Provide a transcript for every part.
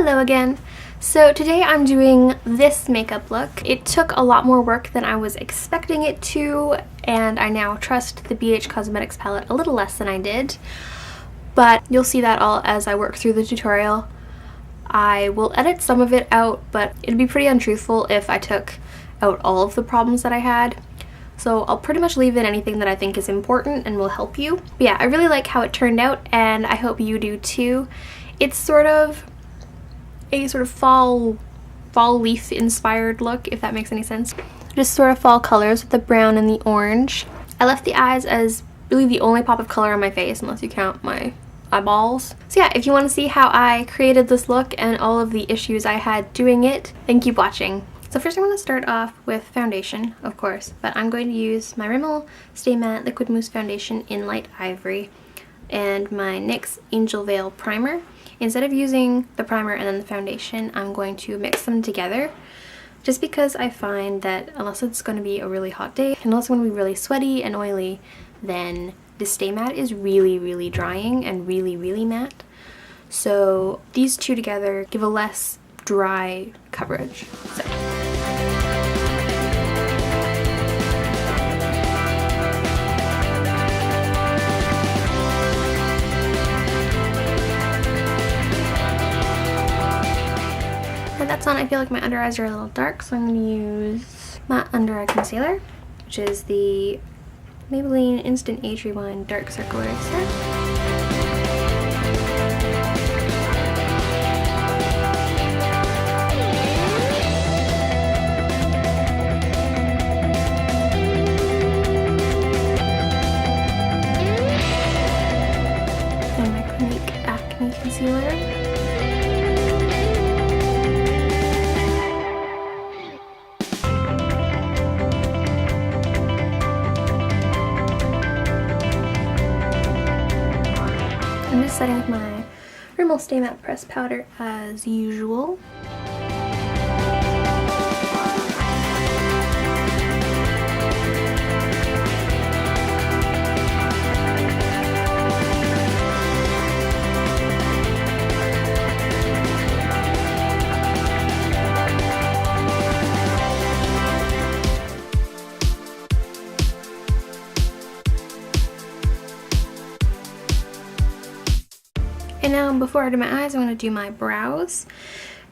Hello again. So today I'm doing this makeup look. It took a lot more work than I was expecting it to, and I now trust the BH Cosmetics palette a little less than I did. But you'll see that all as I work through the tutorial. I will edit some of it out, but it'd be pretty untruthful if I took out all of the problems that I had. So I'll pretty much leave in anything that I think is important and will help you. But yeah, I really like how it turned out, and I hope you do too. It's sort of a fall leaf inspired look, if that makes any sense. Just sort of fall colors with the brown and the orange. I left the eyes as really the only pop of color on my face, unless you count my eyeballs. So yeah, if you want to see how I created this look and all of the issues I had doing it, then keep watching. So first I'm going to start off with foundation, of course, but I'm going to use my Rimmel Stay Matte Liquid Mousse Foundation in Light Ivory and my NYX Angel Veil Primer. Instead of using the primer and then the foundation, I'm going to mix them together, just because I find that unless it's going to be a really hot day, unless it's going to be really sweaty and oily, then the Stay Matte is really drying and really matte. So these two together give a less dry coverage. So. That's on. I feel like my under eyes are a little dark, so I'm going to use my under eye concealer, which is the Maybelline Instant Age Rewind Dark Circle Eraser. And my Clinique Acne Concealer. I'm just setting with my Rimmel Stay Matte Pressed Powder as usual. And now, before I do my eyes, I'm going to do my brows.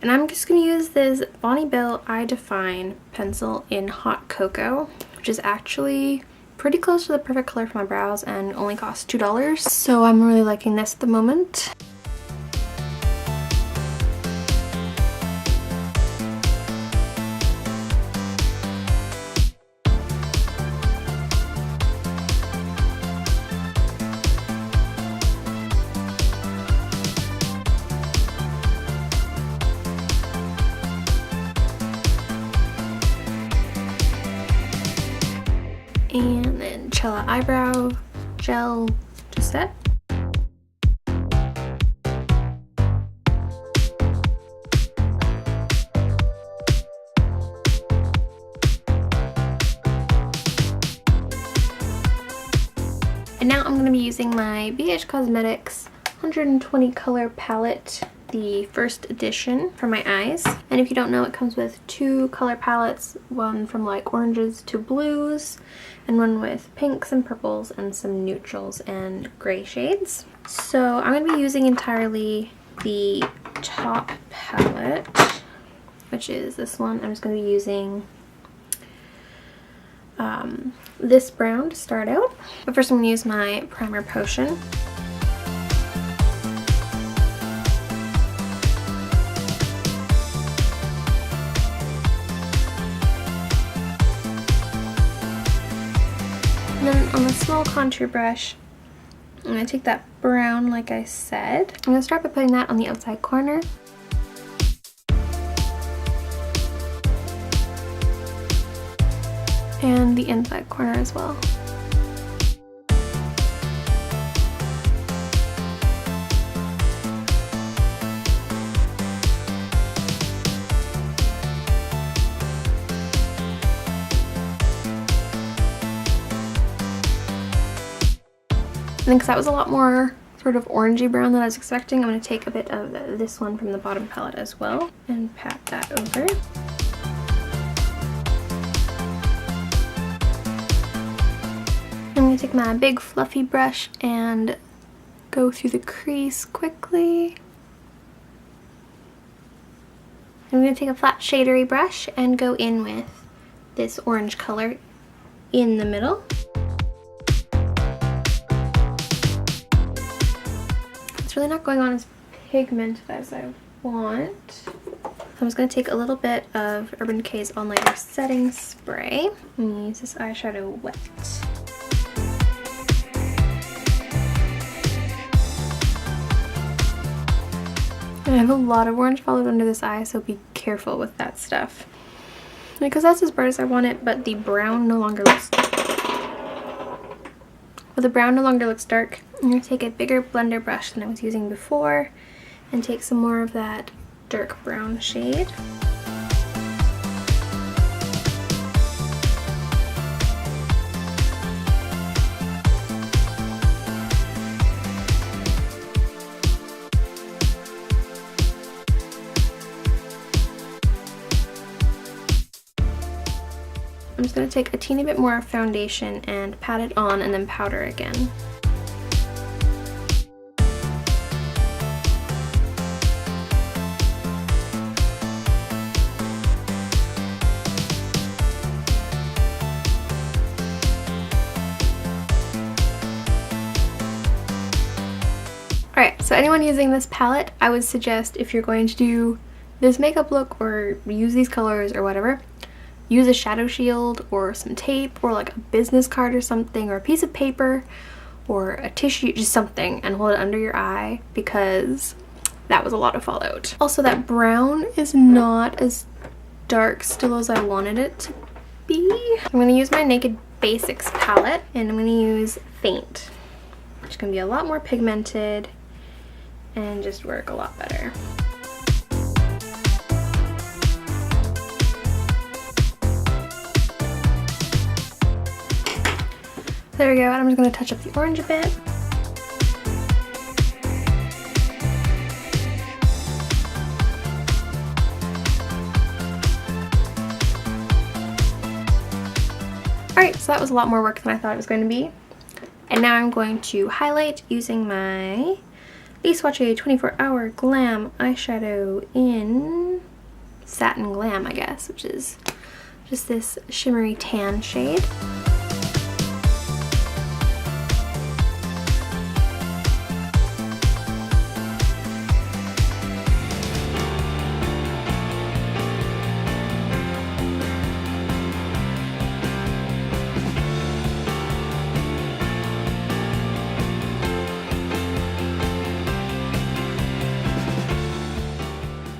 And I'm just going to use this Bonne Eye Define pencil in Hot Cocoa, which is actually pretty close to the perfect color for my brows and only costs $2. So I'm really liking this at the moment. And then Chella Eyebrow Gel to set. And now I'm going to be using my BH Cosmetics 120 color palette, the first edition, for my eyes. And if you don't know, it comes with two color palettes, one from like oranges to blues, and one with pinks and purples and some neutrals and gray shades. So I'm going to be using entirely the top palette, which is this one. I'm just going to be using this brown to start out. But first I'm going to use my primer potion. And then on the small contour brush, I'm going to take that brown like I said. I'm going to start by putting that on the outside corner. And the inside corner as well. And then because that was a lot more sort of orangey brown that I was expecting. I'm going to take a bit of this one from the bottom palette as well and pat that over. I'm going to take my big fluffy brush and go through the crease quickly. I'm going to take a flat shadery brush and go in with this orange color in the middle. It's really not going on as pigmented as I want. I'm just going to take a little bit of Urban Decay's All Nighter Setting Spray and use this eyeshadow wet. I have a lot of orange followed under this eye, so be careful with that stuff. Because that's as bright as I want it, but the brown no longer looks dark. I'm going to take a bigger blender brush than I was using before and take some more of that dark brown shade. I'm just going to take a teeny bit more foundation and pat it on and then powder again. Alright, so anyone using this palette, I would suggest if you're going to do this makeup look or use these colors or whatever, use a shadow shield or some tape or like a business card or something, or a piece of paper or a tissue, just something, and hold it under your eye because that was a lot of fallout. Also, that brown is not as dark still as I wanted it to be. I'm going to use my Naked Basics palette and I'm going to use Faint, which is going to be a lot more pigmented and just work a lot better. There we go, and I'm just going to touch up the orange a bit. Alright, so that was a lot more work than I thought it was going to be. And now I'm going to highlight using my Lise Watier 24-Hour Glam eyeshadow in Satin Glam, I guess, which is just this shimmery tan shade.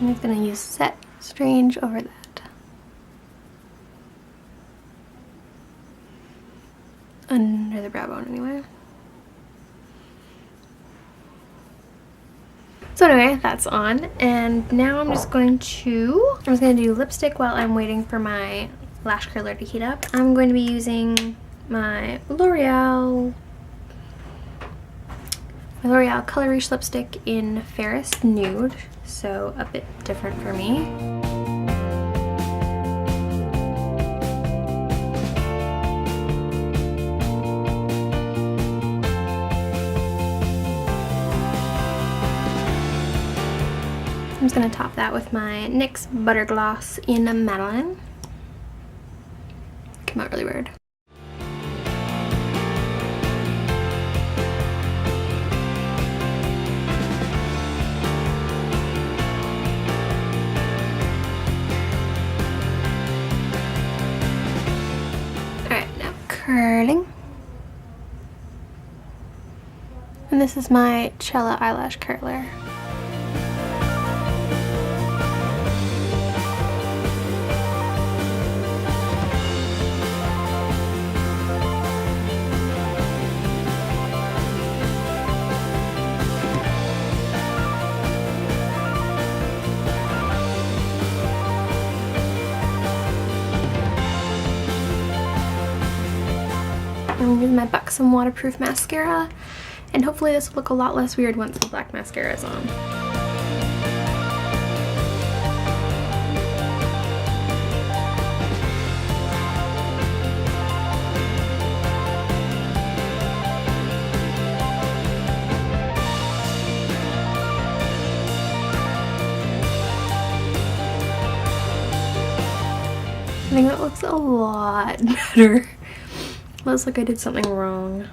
I'm just going to use Set Strange over that. Under the brow bone anyway. So anyway, that's on, and now I'm just going to do lipstick while I'm waiting for my lash curler to heat up. I'm going to be using my L'Oreal Color Riche lipstick in Fairest Nude, so a bit different for me. I'm just going to top that with my NYX Butter Gloss in Madeleine. Came out really weird. Curling. And this is my Chella eyelash curler. I'm using my Buxom waterproof mascara, And hopefully this will look a lot less weird once the black mascara is on. I think that looks a lot better. Looks like I did something wrong.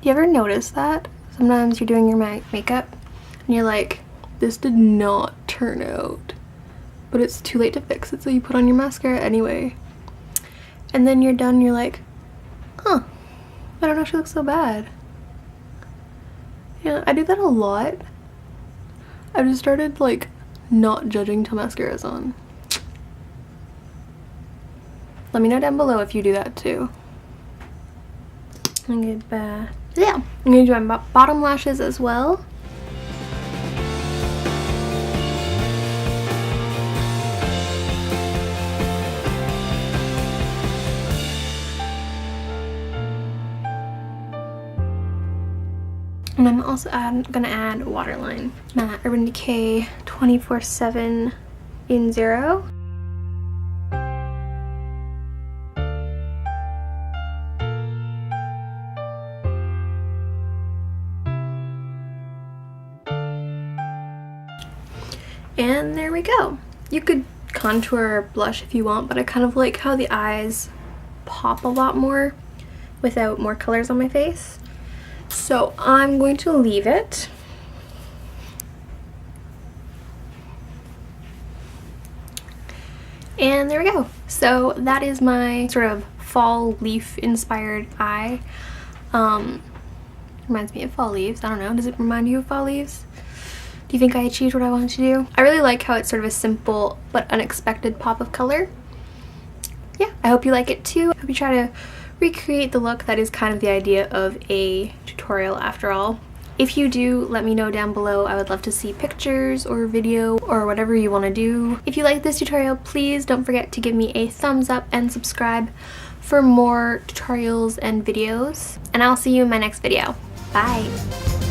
Do you ever notice that? Sometimes you're doing your makeup and you're like, this did not turn out. But it's too late to fix it, so you put on your mascara anyway. And then you're done and you're like, huh, I don't actually look so bad. Yeah, I do that a lot. I've just started like not judging till mascara's on. Let me know down below if you do that too. I'm gonna do my bottom lashes as well. And I'm also gonna add waterline. Urban Decay 24/7 in 0. And there we go. You could contour or blush if you want, but I kind of like how the eyes pop a lot more without more colors on my face. So I'm going to leave it. And there we go. So that is my sort of fall leaf inspired eye. Reminds me of fall leaves. I don't know. Does it remind you of fall leaves? Do you think I achieved what I wanted to do? I really like how it's sort of a simple but unexpected pop of color. Yeah, I hope you like it too. I hope you try to recreate the look. That is kind of the idea of a tutorial after all. If you do, let me know down below. I would love to see pictures or video or whatever you want to do. If you like this tutorial, please don't forget to give me a thumbs up and subscribe for more tutorials and videos. And I'll see you in my next video. Bye!